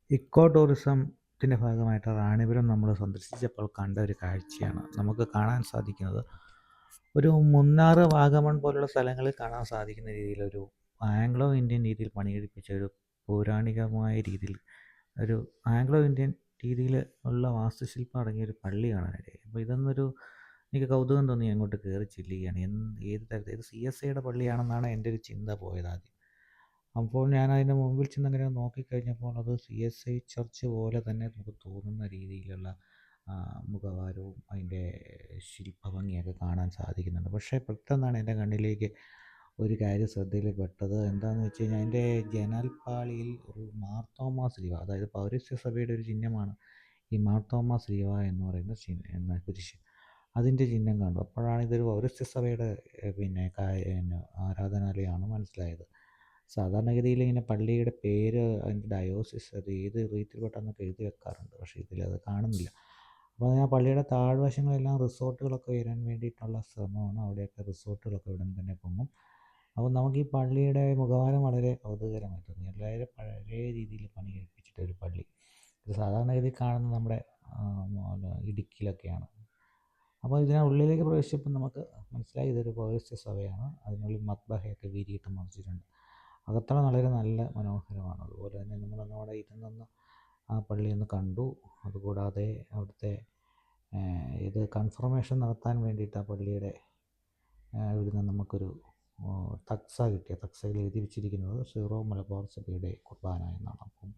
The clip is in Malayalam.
ഇക്കോ ടൂറിസത്തിൻ്റെ ഭാഗമായിട്ട് റാണിപുരം നമ്മൾ സന്ദർശിച്ചപ്പോൾ കണ്ട ഒരു കാഴ്ചയാണ് നമുക്ക് കാണാൻ സാധിക്കുന്നത്. ഒരു മുന്നാർ, വാഗമൺ പോലുള്ള സ്ഥലങ്ങളിൽ കാണാൻ സാധിക്കുന്ന രീതിയിലൊരു ആംഗ്ലോ ഇന്ത്യൻ രീതിയിൽ പണികഴിപ്പിച്ച ഒരു പൗരാണികമായ രീതിയിൽ ഒരു ആംഗ്ലോ ഇന്ത്യൻ രീതിയിൽ ഉള്ള വാസ്തുശില്പം അടങ്ങിയ ഒരു പള്ളി കാണാനിടയായി. അപ്പോൾ ഇതൊന്നൊരു എനിക്ക് കൗതുകം തോന്നി അങ്ങോട്ട് കയറി ചെല്ലുകയാണ്. ഏത് തരത്തിൽ ഇത് CSIയുടെ പള്ളിയാണെന്നാണ് എൻ്റെ ഒരു ചിന്ത പോയത് ആദ്യം. അപ്പോൾ ഞാൻ അതിൻ്റെ മുമ്പിൽ ചെന്നങ്ങനെ നോക്കിക്കഴിഞ്ഞപ്പോൾ അത് CSI ചർച്ച് പോലെ തന്നെ നമുക്ക് തോന്നുന്ന രീതിയിലുള്ള മുഖവാരവും അതിൻ്റെ ശില്പഭംഗിയൊക്കെ കാണാൻ സാധിക്കുന്നുണ്ട്. പക്ഷേ പെട്ടെന്നാണ് എൻ്റെ കണ്ണിലേക്ക് ഒരു കാര്യം ശ്രദ്ധയിൽപ്പെട്ടത്. എന്താണെന്ന് വെച്ച് കഴിഞ്ഞാൽ അതിൻ്റെ ജനാൽപ്പാളിയിൽ ഒരു മാർത്തോമാ ശ്ലീഹ, അതായത് പൗരസ്ത്യ സഭയുടെ ഒരു ചിഹ്നമാണ് ഈ മാർത്തോമാ ശ്ലീഹ എന്ന് പറയുന്ന എന്ന കുരിശ്. അതിൻ്റെ ചിഹ്നം കണ്ടു. അപ്പോഴാണ് ഇതൊരു പൗരസ്ത്യ സഭയുടെ ആരാധനാലയമാണ് മനസ്സിലായത്. സാധാരണഗതിയിൽ ഇങ്ങനെ പള്ളിയുടെ പേര്, അതിൻ്റെ ഡയോസിസ്, അത് ഏത് റീത്തിൽപ്പെട്ടെന്നൊക്കെ എഴുതി വെക്കാറുണ്ട്. പക്ഷേ ഇതിലത് കാണുന്നില്ല. അപ്പോൾ ആ പള്ളിയുടെ താഴ്വശങ്ങളെല്ലാം റിസോർട്ടുകളൊക്കെ വരാൻ വേണ്ടിയിട്ടുള്ള ശ്രമമാണ്. അവിടെയൊക്കെ റിസോർട്ടുകളൊക്കെ ഉടൻ തന്നെ പൊങ്ങും. അപ്പോൾ നമുക്ക് ഈ പള്ളിയുടെ മുഖവാരം വളരെ കൗതുകകരമായി തോന്നി. വളരെ പഴയ രീതിയിൽ പണി കഴിപ്പിച്ചിട്ട ഒരു പള്ളി. ഇത് സാധാരണഗതിയിൽ കാണുന്നത് നമ്മുടെ ഇടുക്കിയിലൊക്കെയാണ്. അപ്പോൾ ഇതിനുള്ളിലേക്ക് പ്രവേശിച്ചപ്പോൾ നമുക്ക് മനസ്സിലായി ഇതൊരു പൗരസ്ത്യ സഭയാണ്. അതിനുള്ളിൽ മത്ബഹയൊക്കെ വീരിയിട്ട് മറിച്ചിട്ടുണ്ട്. അകത്തള വളരെ നല്ല മനോഹരമാണ്. അതുപോലെ തന്നെ നമ്മളവിടെ ഇരുന്നൊന്ന് ആ പള്ളിയൊന്ന് കണ്ടു. അതുകൂടാതെ അവിടുത്തെ ഇത് കൺഫർമേഷൻ നടത്താൻ വേണ്ടിയിട്ട് ആ പള്ളിയുടെ ഇവിടുന്ന് നമുക്കൊരു തക്സ കിട്ടിയ തക്സയിൽ എഴുതി വെച്ചിരിക്കുന്നത് സീറോ മലബാർ സഭയുടെ കുർബാന എന്നാണ്. അപ്പം